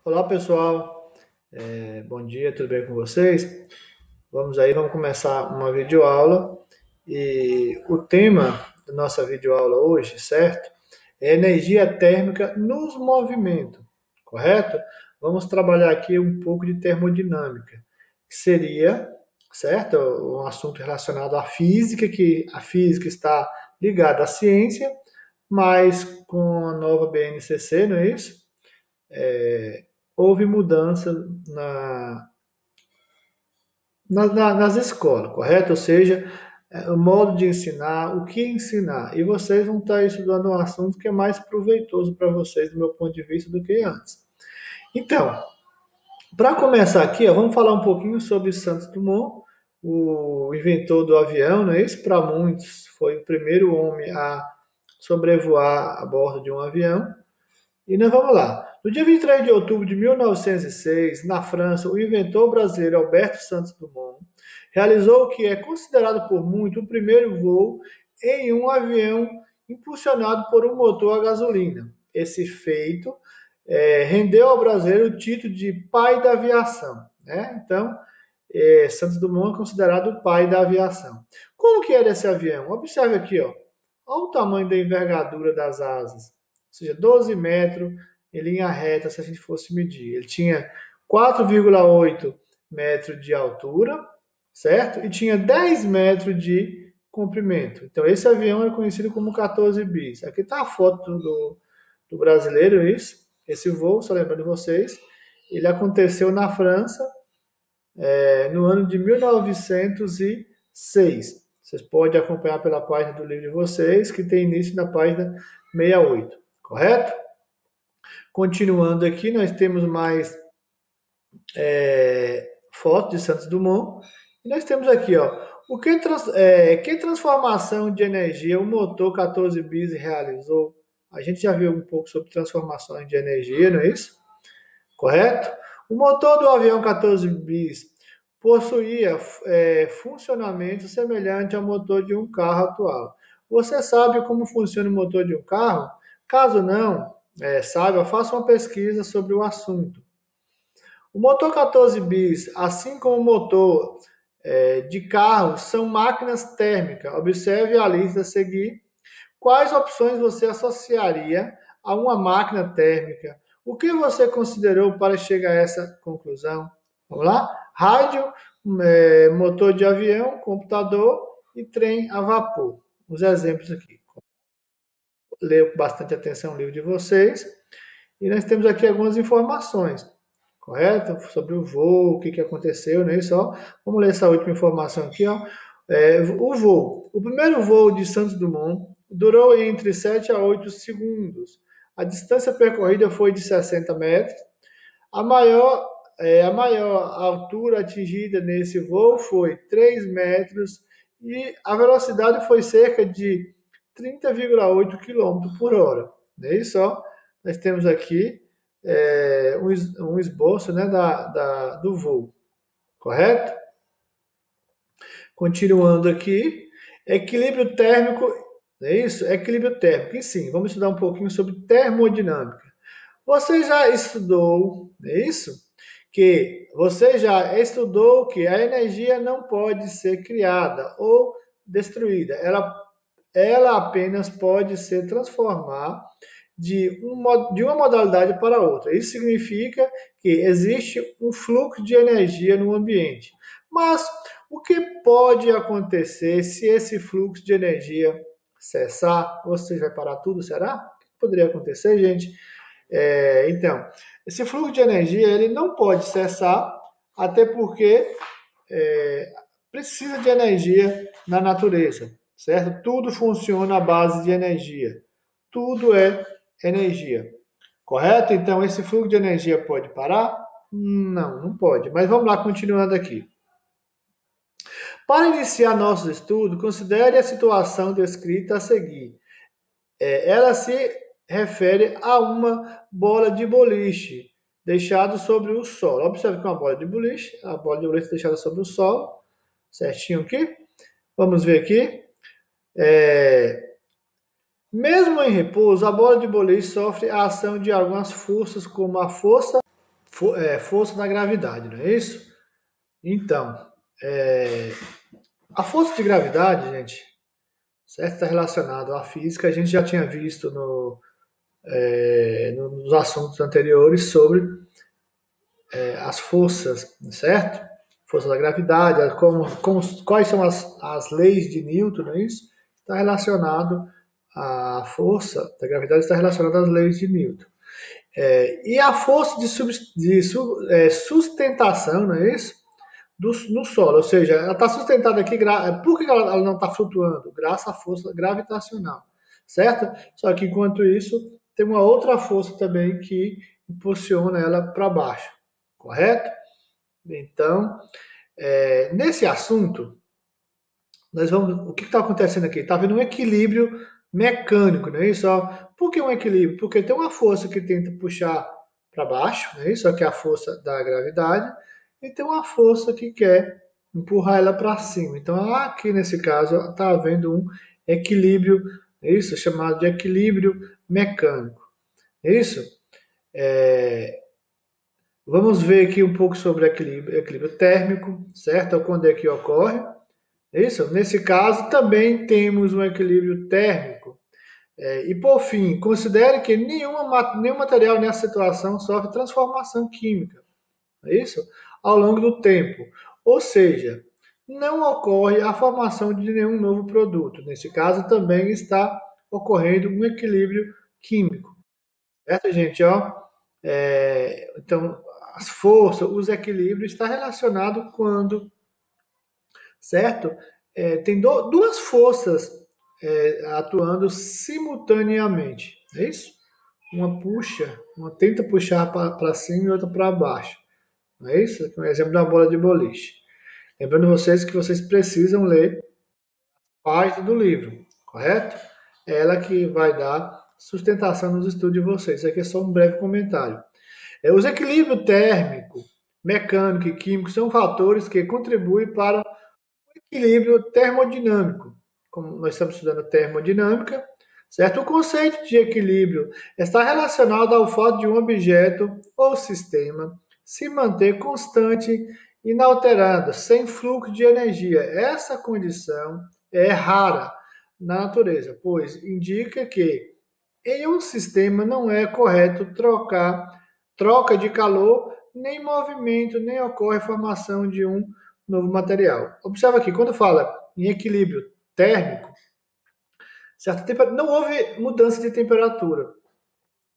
Olá pessoal, bom dia, tudo bem com vocês? Vamos começar uma videoaula e o tema da nossa videoaula hoje, certo? É energia térmica nos movimentos, correto? Vamos trabalhar aqui um pouco de termodinâmica, que seria, certo? Um assunto relacionado à física, que a física está ligada à ciência, mas com a nova BNCC, não é isso? Houve mudança na, nas escolas, correto? Ou seja, o modo de ensinar, o que ensinar. E vocês vão estar estudando um assunto que é mais proveitoso para vocês, do meu ponto de vista, do que antes. Então, para começar aqui, ó, vamos falar um pouquinho sobre Santos Dumont, o inventor do avião, não é isso? Para muitos, foi o primeiro homem a sobrevoar a bordo de um avião. E nós vamos lá. No dia 23 de outubro de 1906, na França, o inventor brasileiro Alberto Santos Dumont realizou o que é considerado por muitos o primeiro voo em um avião impulsionado por um motor a gasolina. Esse feito rendeu ao brasileiro o título de pai da aviação, né? Então, Santos Dumont é considerado o pai da aviação. Como que era esse avião? Observe aqui, ó. Olha o tamanho da envergadura das asas. Ou seja, 12 metros em linha reta, se a gente fosse medir. Ele tinha 4,8 metros de altura, certo? E tinha 10 metros de comprimento. Então, esse avião é conhecido como 14 bis. Aqui está a foto do brasileiro, isso. Esse voo, só lembrando vocês, ele aconteceu na França, no ano de 1906. Vocês podem acompanhar pela página do livro de vocês, que tem início na página 68, correto? Continuando aqui, nós temos mais fotos de Santos Dumont. E nós temos aqui, ó, que transformação de energia o motor 14 bis realizou? A gente já viu um pouco sobre transformações de energia, não é isso? Correto? O motor do avião 14 bis possuía funcionamento semelhante ao motor de um carro atual. Você sabe como funciona o motor de um carro? Caso não saiba, faça uma pesquisa sobre o assunto. O motor 14 bis, assim como o motor de carro, são máquinas térmicas. Observe a lista a seguir. Quais opções você associaria a uma máquina térmica? O que você considerou para chegar a essa conclusão? Vamos lá? Rádio, motor de avião, computador e trem a vapor. Os exemplos aqui. Leio com bastante atenção o livro de vocês. E nós temos aqui algumas informações, correto? Sobre o voo, o que aconteceu, não é isso? Ó. Vamos ler essa última informação aqui. Ó. O voo. O primeiro voo de Santos Dumont durou entre 7 a 8 segundos. A distância percorrida foi de 60 metros. A maior, a maior altura atingida nesse voo foi 3 metros e a velocidade foi cerca de 30,8 km por hora. Não é isso? Ó. Nós temos aqui um esboço, né, do voo, correto? Continuando aqui, equilíbrio térmico, é isso? Equilíbrio térmico. E sim, vamos estudar um pouquinho sobre termodinâmica. Você já estudou, é isso? Que você já estudou que a energia não pode ser criada ou destruída. Ela apenas pode se transformar de uma modalidade para outra. Isso significa que existe um fluxo de energia no ambiente. Mas o que pode acontecer se esse fluxo de energia cessar? Você vai parar tudo, será? O que poderia acontecer, gente? Então, esse fluxo de energia ele não pode cessar, até porque precisa de energia na natureza, certo? Tudo funciona à base de energia. Tudo é energia, correto? Então, esse fluxo de energia pode parar? Não, não pode. Mas vamos lá, continuando aqui. Para iniciar nossos estudos, considere a situação descrita a seguir. Ela se refere a uma bola de boliche deixada sobre o solo. Observe que é uma bola de boliche, a bola de boliche deixada sobre o solo, certinho aqui. Vamos ver aqui. Mesmo em repouso, a bola de boliche sofre a ação de algumas forças, como a força força da gravidade, não é isso? Então, a força de gravidade, gente, certo? Está relacionado à física. A gente já tinha visto nos assuntos anteriores sobre as forças, certo? Força da gravidade, quais são as leis de Newton, não é isso? Está relacionado à força da gravidade, está relacionada às leis de Newton. E a força de sustentação, não é isso? No solo, ou seja, ela está sustentada aqui, por que ela não está flutuando? Graças à força gravitacional, certo? Só que enquanto isso, tem uma outra força também que impulsiona ela para baixo, correto? Então, nesse assunto, o que está acontecendo aqui? Está havendo um equilíbrio mecânico, não é isso? Por que um equilíbrio? Porque tem uma força que tenta puxar para baixo, não é isso? Que é a força da gravidade, e tem uma força que quer empurrar ela para cima. Então, aqui nesse caso, está havendo um equilíbrio, é isso? Chamado de equilíbrio mecânico. É isso? Vamos ver aqui um pouco sobre equilíbrio térmico, certo? Quando é que ocorre? É isso? Nesse caso, também temos um equilíbrio térmico. E, por fim, considere que nenhum material nessa situação sofre transformação química. É isso? Ao longo do tempo. Ou seja, não ocorre a formação de nenhum novo produto. Nesse caso, também está ocorrendo um equilíbrio químico. Certo, gente? Então, as forças, os equilíbrios está relacionado quando, certo? Tem duas forças atuando simultaneamente, é isso? Uma tenta puxar para cima e outra para baixo, não é isso? Aqui é um exemplo da bola de boliche. Lembrando vocês que vocês precisam ler parte do livro, correto? É ela que vai dar sustentação nos estudos de vocês. Isso aqui é só um breve comentário. Os equilíbrios térmico, mecânico e químico são fatores que contribuem para o equilíbrio termodinâmico. Como nós estamos estudando termodinâmica, certo? O conceito de equilíbrio está relacionado ao fato de um objeto ou sistema se manter constante, inalterado, sem fluxo de energia. Essa condição é rara na natureza, pois indica que em um sistema não é correto troca de calor, nem movimento, nem ocorre formação de um novo material. Observa aqui, quando fala em equilíbrio térmico, não houve mudança de temperatura,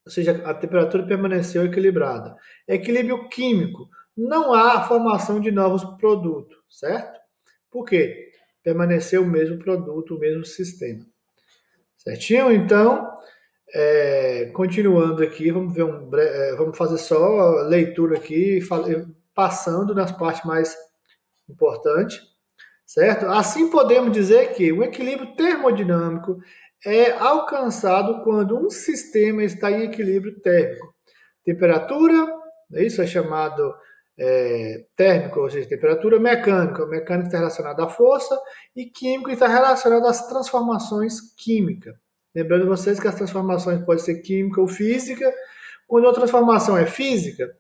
ou seja, a temperatura permaneceu equilibrada. Equilíbrio químico, não há formação de novos produtos, certo? Por quê? Permaneceu o mesmo produto, o mesmo sistema. Certinho? Então, continuando aqui, vamos fazer só leitura aqui, passando nas partes mais importantes, certo? Assim podemos dizer que o equilíbrio termodinâmico é alcançado quando um sistema está em equilíbrio térmico. Temperatura, isso é chamado térmico, ou seja, temperatura mecânica. O mecânico está relacionado à força e químico está relacionado às transformações químicas. Lembrando vocês que as transformações podem ser química ou física. Quando a transformação é física,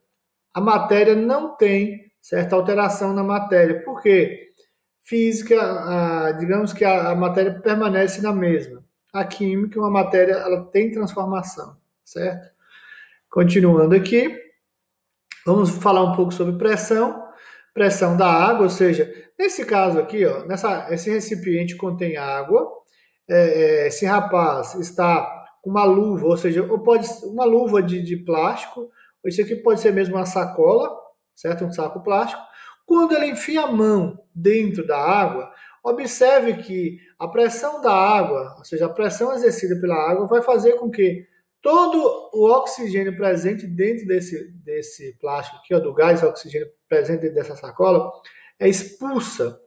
a matéria não tem certa alteração na matéria. Por quê? Física, digamos que a matéria permanece na mesma. A química, uma matéria, ela tem transformação, certo? Continuando aqui, vamos falar um pouco sobre pressão da água, ou seja, nesse caso aqui, esse recipiente contém água, esse rapaz está com uma luva, ou seja, ou pode uma luva de plástico, ou isso aqui pode ser mesmo uma sacola, certo? Um saco plástico. Quando ele enfia a mão dentro da água, observe que a pressão da água, ou seja, a pressão exercida pela água, vai fazer com que todo o oxigênio presente dentro desse plástico aqui, do gás oxigênio presente dentro dessa sacola, é expulsa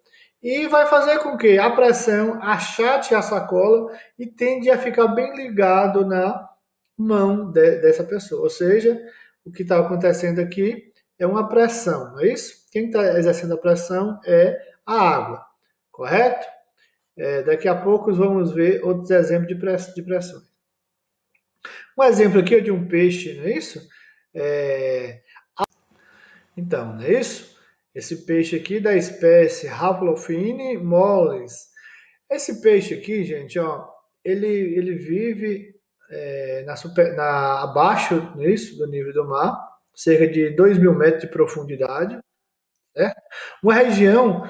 e vai fazer com que a pressão achate a sacola e tende a ficar bem ligado na mão dessa pessoa. Ou seja, o que está acontecendo aqui é uma pressão, não é isso? Quem está exercendo a pressão é a água, correto? Daqui a pouco vamos ver outros exemplos de pressão. Um exemplo aqui é de um peixe, não é isso? Então, não é isso? Esse peixe aqui da espécie Raplophine mollis. Esse peixe aqui, gente, ó, ele vive abaixo, não é isso, do nível do mar, cerca de 2.000 metros de profundidade, certo? Uma região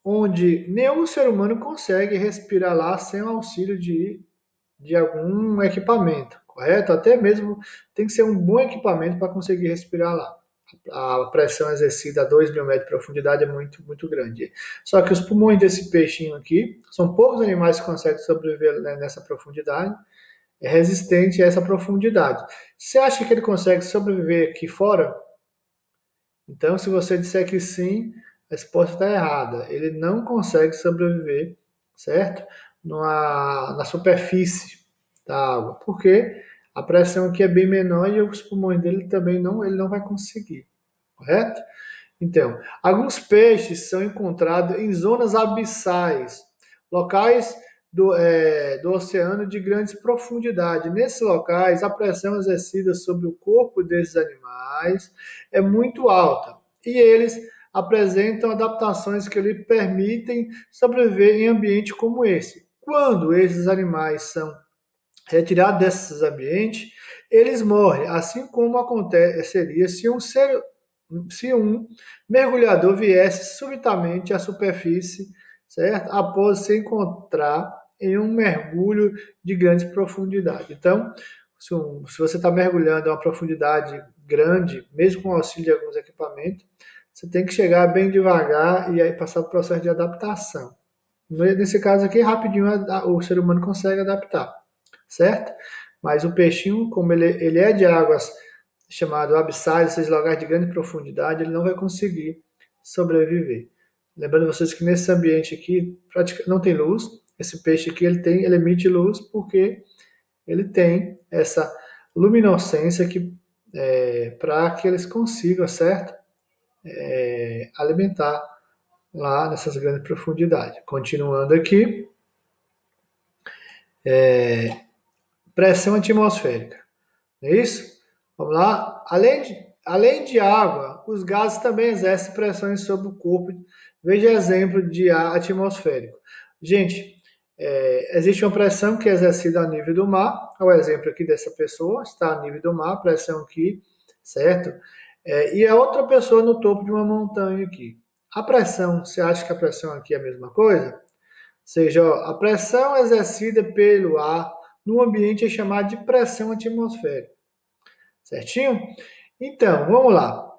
onde nenhum ser humano consegue respirar lá sem o auxílio de algum equipamento, correto? Até mesmo tem que ser um bom equipamento para conseguir respirar lá. A pressão exercida a 2.000 metros de profundidade é muito, muito grande. Só que os pulmões desse peixinho aqui, são poucos animais que conseguem sobreviver, né, nessa profundidade, é resistente a essa profundidade. Você acha que ele consegue sobreviver aqui fora? Então, se você disser que sim, a resposta está errada. Ele não consegue sobreviver, certo? Na superfície da água. Porque a pressão aqui é bem menor e os pulmões dele também não, ele não vai conseguir, correto? Então, alguns peixes são encontrados em zonas abissais, locais do oceano de grande profundidade. Nesses locais, a pressão exercida sobre o corpo desses animais é muito alta e eles apresentam adaptações que lhe permitem sobreviver em ambiente como esse. Quando esses animais são retirados desses ambientes, eles morrem, assim como aconteceria se um mergulhador viesse subitamente à superfície, certo? Após se encontrar em um mergulho de grande profundidade. Então, se você está mergulhando a uma profundidade grande, mesmo com o auxílio de alguns equipamentos, você tem que chegar bem devagar e aí passar o processo de adaptação. Nesse caso aqui, rapidinho o ser humano consegue adaptar, certo? Mas o peixinho, como ele é de águas chamado abissais, esses lugares de grande profundidade, ele não vai conseguir sobreviver. Lembrando vocês que nesse ambiente aqui não tem luz. Esse peixe aqui ele emite luz porque ele tem essa luminescência para que eles consigam, certo? Alimentar lá nessas grandes profundidades. Continuando aqui, pressão atmosférica. Não é isso? Vamos lá? Além de água, os gases também exercem pressões sobre o corpo. Veja exemplo de ar atmosférico. Gente, existe uma pressão que é exercida a nível do mar. É o exemplo aqui dessa pessoa, está a nível do mar, pressão aqui, certo? E a outra pessoa no topo de uma montanha aqui. A pressão, você acha que a pressão aqui é a mesma coisa? Ou seja, ó, a pressão exercida pelo ar no ambiente é chamada de pressão atmosférica. Certinho? Então, vamos lá.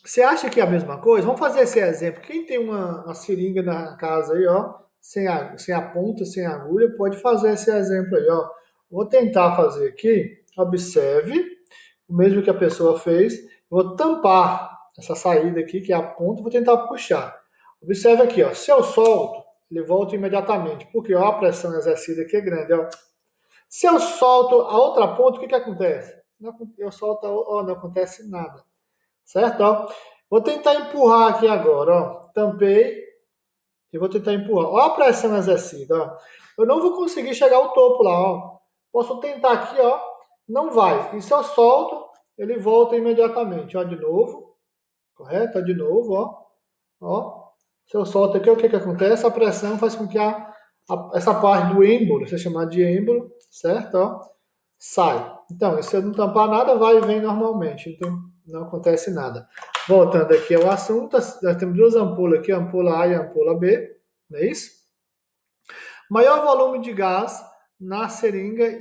Você acha que é a mesma coisa? Vamos fazer esse exemplo. Quem tem uma seringa na casa aí, ó, sem a ponta, sem a agulha, pode fazer esse exemplo aí, ó. Vou tentar fazer aqui. Observe, o mesmo que a pessoa fez. Vou tampar essa saída aqui, que é a ponta, vou tentar puxar. Observe aqui, ó. Se eu solto, ele volta imediatamente, porque ó, a pressão exercida aqui é grande, ó. Se eu solto a outra ponta, o que acontece? Eu solto não acontece nada. Certo? Ó, vou tentar empurrar aqui agora. Ó. Tampei e vou tentar empurrar. Olha a pressão exercida. Ó. Eu não vou conseguir chegar ao topo lá. Ó. Posso tentar aqui, ó. Não vai. E se eu solto, ele volta imediatamente. Ó, de novo. Correto? Ó, de novo. Ó. Se eu solto aqui, o que acontece? A pressão faz com que essa parte do êmbolo, isso é chamado de êmbolo, certo? Ó, sai. Então, se eu não tampar nada, vai e vem normalmente. Então, não acontece nada. Voltando aqui ao assunto, nós temos duas ampolas aqui, a ampola A e a ampola B, não é isso? Maior volume de gás na seringa,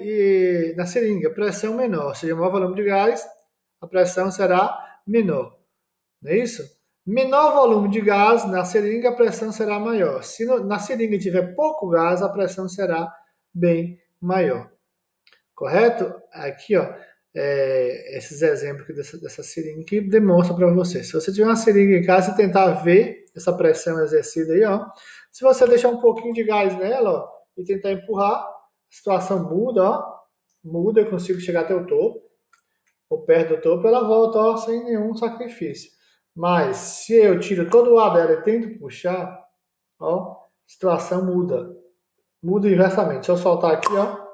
pressão menor. Ou seja, maior volume de gás, a pressão será menor. Não é isso? Menor volume de gás na seringa, a pressão será maior. Se na seringa tiver pouco gás, a pressão será bem maior. Correto? Aqui, ó, esses exemplos dessa seringa que demonstram para você. Se você tiver uma seringa em casa e tentar ver essa pressão exercida aí, ó, se você deixar um pouquinho de gás nela, ó, e tentar empurrar, a situação muda, ó, muda, eu consigo chegar até o topo, ou perto do topo, ela volta, ó, sem nenhum sacrifício. Mas se eu tiro todo o ar dela e tento puxar, ó, a situação muda. Muda inversamente. Se eu soltar aqui, ó,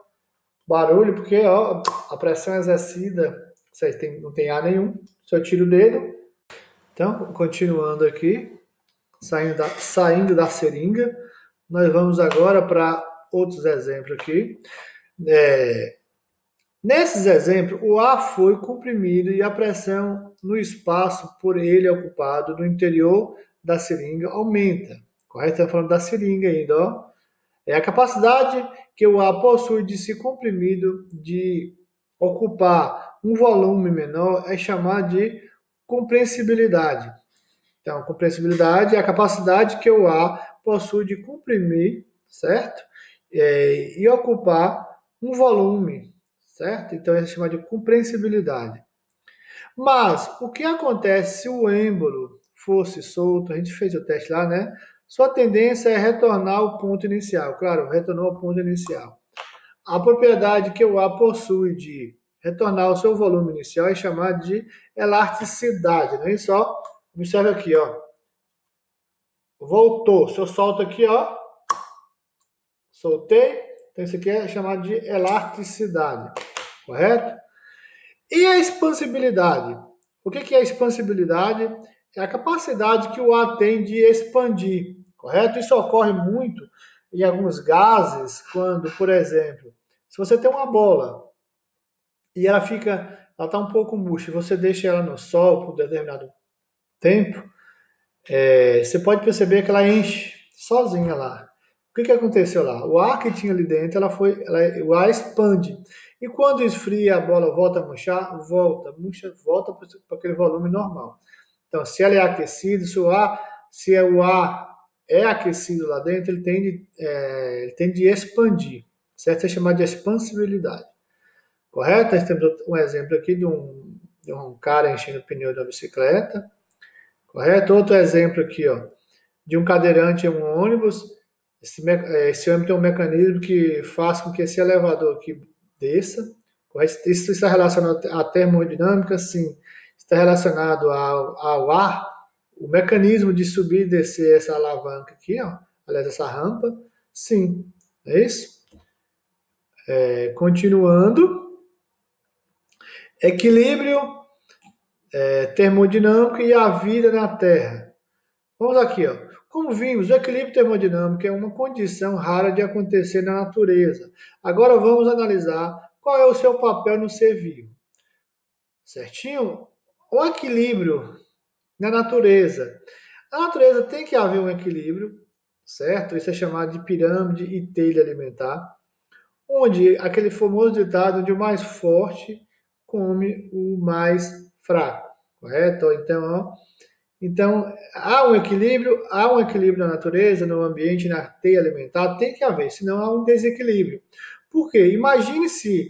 barulho, porque ó, a pressão exercida, não tem ar nenhum. Se eu tiro o dedo, Então, continuando aqui, saindo da seringa, nós vamos agora para outros exemplos aqui. Nesses exemplos, o ar foi comprimido e a pressão no espaço por ele ocupado no interior da seringa aumenta. Correto? Estamos falando da seringa ainda, ó. É a capacidade que o ar possui de se comprimido, de ocupar um volume menor, é chamada de compressibilidade. Então, compressibilidade é a capacidade que o ar possui de comprimir, certo? E ocupar um volume, certo? Então, é chamado de compressibilidade. Mas, o que acontece se o êmbolo fosse solto? A gente fez o teste lá, né? Sua tendência é retornar ao ponto inicial. Claro, retornou ao ponto inicial. A propriedade que o ar possui de retornar ao seu volume inicial é chamada de elasticidade. Não é isso? Observe aqui, ó. Voltou. Se eu solto aqui, ó, soltei. Então isso aqui é chamado de elasticidade, correto? E a expansibilidade? O que é a expansibilidade? É a capacidade que o ar tem de expandir, correto? Isso ocorre muito em alguns gases, quando, por exemplo, se você tem uma bola e ela está um pouco murcha, e você deixa ela no sol por determinado tempo, você pode perceber que ela enche sozinha lá. O que aconteceu lá? O ar que tinha ali dentro, o ar expande. E quando esfria, a bola volta a murchar, murcha, volta para aquele volume normal. Então, se ela é aquecida, se o ar é aquecido lá dentro, ele tende a expandir. Certo? Isso é chamado de expansibilidade. Correto? Nós temos um exemplo aqui de um cara enchendo o pneu da bicicleta. Correto? Outro exemplo aqui, ó, de um cadeirante em um ônibus. Esse ônibus tem um mecanismo que faz com que esse elevador aqui desça. Correto? Isso está relacionado à termodinâmica? Sim. Está relacionado ao ar. O mecanismo de subir e descer essa alavanca aqui, ó, aliás, essa rampa? Sim. É isso? Continuando. Equilíbrio termodinâmico e a vida na Terra. Vamos aqui, ó. Como vimos, o equilíbrio termodinâmico é uma condição rara de acontecer na natureza. Agora vamos analisar qual é o seu papel no ser vivo. Certinho? O equilíbrio na natureza. Na natureza tem que haver um equilíbrio, certo? Isso é chamado de pirâmide e telha alimentar, onde aquele famoso ditado onde o mais forte come o mais fraco, correto? Então, há um equilíbrio na natureza, no ambiente, na teia alimentar, tem que haver, senão há um desequilíbrio. Por quê? Imagine se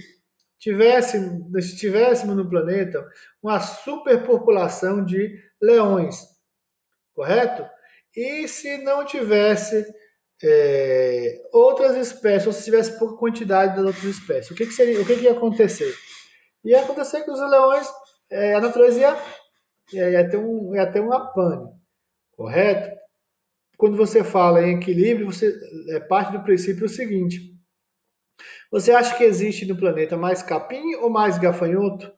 tivéssemos no planeta uma superpopulação de leões, correto? E se não tivesse outras espécies, ou se tivesse pouca quantidade das outras espécies, o que ia acontecer? Ia acontecer que os leões, a natureza ia ter uma pane, correto? Quando você fala em equilíbrio, você parte do princípio seguinte: você acha que existe no planeta mais capim ou mais gafanhoto?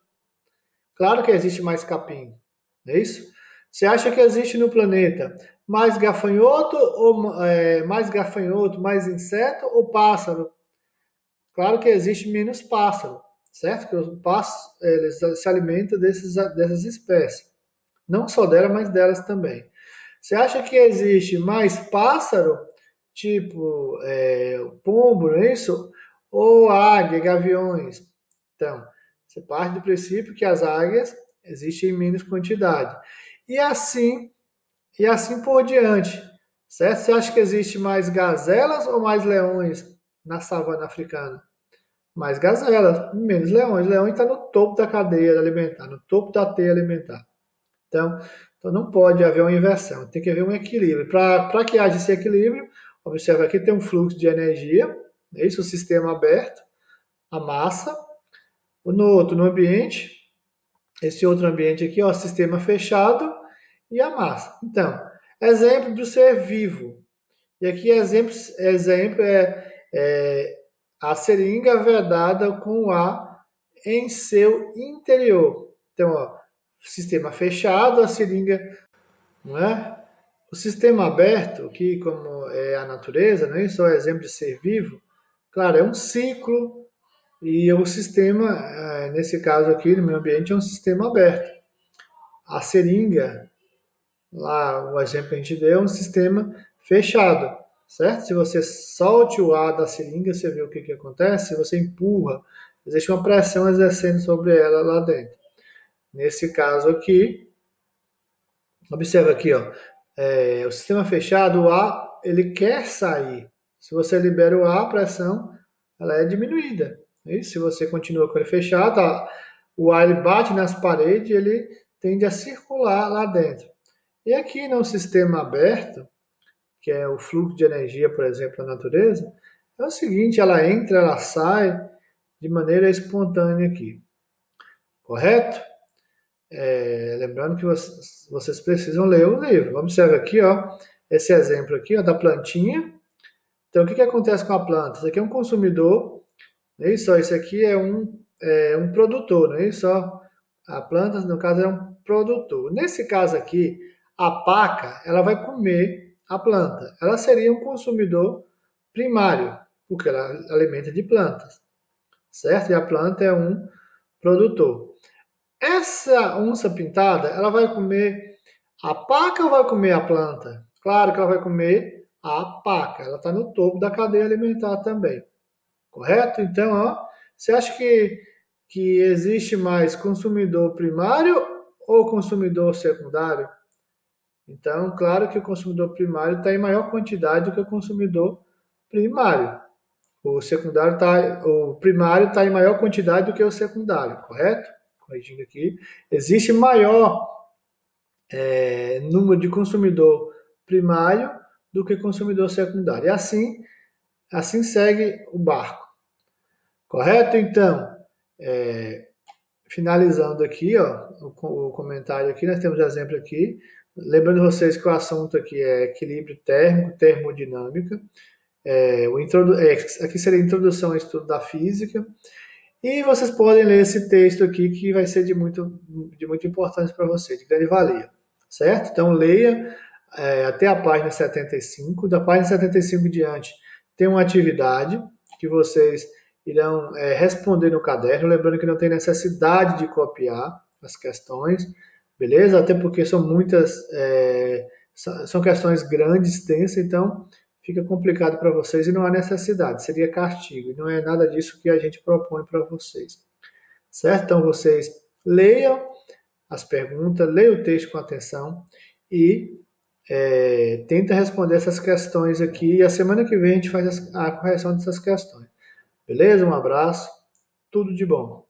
Claro que existe mais capim, não é isso? Você acha que existe no planeta mais gafanhoto mais inseto ou pássaro? Claro que existe menos pássaro, certo? Porque os pássaros eles se alimentam dessas espécies. Não só dela, mas delas também. Você acha que existe mais pássaro, tipo pombo, não é isso? Ou águia, gaviões? Então, você parte do princípio que as águias existem em menos quantidade. E assim por diante. Certo? Você acha que existe mais gazelas ou mais leões na savana africana? Mais gazelas, menos leões. Leões está no topo da cadeia alimentar, no topo da teia alimentar. Então não pode haver uma inversão, tem que haver um equilíbrio. Para que haja esse equilíbrio, observa aqui tem um fluxo de energia, é isso, o sistema aberto, a massa, no ambiente, esse outro ambiente aqui, ó, sistema fechado e a massa. Então, exemplo do ser vivo. E aqui exemplo é a seringa vedada com ar em seu interior. Então, ó, sistema fechado, a seringa não é? O sistema aberto, que como é a natureza, não é só exemplo de ser vivo, claro, é um ciclo e o sistema, nesse caso aqui, no meio ambiente, é um sistema aberto. A seringa, lá o exemplo que a gente deu, é um sistema fechado, certo? Se você solte o ar da seringa, você vê o que acontece. Se você empurra, existe uma pressão exercendo sobre ela lá dentro. Nesse caso aqui, observa aqui, ó, o sistema fechado, o ar, ele quer sair. Se você libera o ar, a pressão, ela é diminuída. E se você continua com ele fechado, o ar ele bate nas paredes, ele tende a circular lá dentro. E aqui no sistema aberto, que é o fluxo de energia, por exemplo, da natureza, é o seguinte, ela entra, ela sai de maneira espontânea aqui, correto? Lembrando que vocês precisam ler o livro. Observa aqui, ó, esse exemplo aqui, ó, da plantinha. Então, o que acontece com a planta? Isso aqui é um consumidor, não é isso? Isso aqui é um produtor, não é isso? A planta, no caso, é um produtor. Nesse caso aqui, a paca, ela vai comer a planta. Ela seria um consumidor primário, porque ela alimenta de plantas, certo? E a planta é um produtor. Essa onça pintada, ela vai comer a paca ou vai comer a planta? Claro que ela vai comer a paca. Ela está no topo da cadeia alimentar também. Correto? Então, ó, você acha que existe mais consumidor primário ou consumidor secundário? Então, claro que o consumidor primário está em maior quantidade do que o consumidor primário. O primário está em maior quantidade do que o secundário, correto? Corrigindo aqui. Existe maior número de consumidor primário do que consumidor secundário. E assim segue o barco. Correto? Então, finalizando aqui, ó, o comentário aqui, nós temos exemplo aqui. Lembrando vocês que o assunto aqui é equilíbrio térmico, termodinâmica. Aqui seria a introdução ao estudo da física. E vocês podem ler esse texto aqui que vai ser de muita importância para você, de grande valia. Certo? Então leia até a página 75. Da página 75 em diante tem uma atividade que vocês irão responder no caderno, lembrando que não tem necessidade de copiar as questões, beleza? Até porque são muitas, são questões grandes, extensas, então fica complicado para vocês e não há necessidade, seria castigo, e não é nada disso que a gente propõe para vocês, certo? Então vocês leiam as perguntas, leiam o texto com atenção e tenta responder essas questões aqui, e a semana que vem a gente faz a correção dessas questões. Beleza? Um abraço, tudo de bom.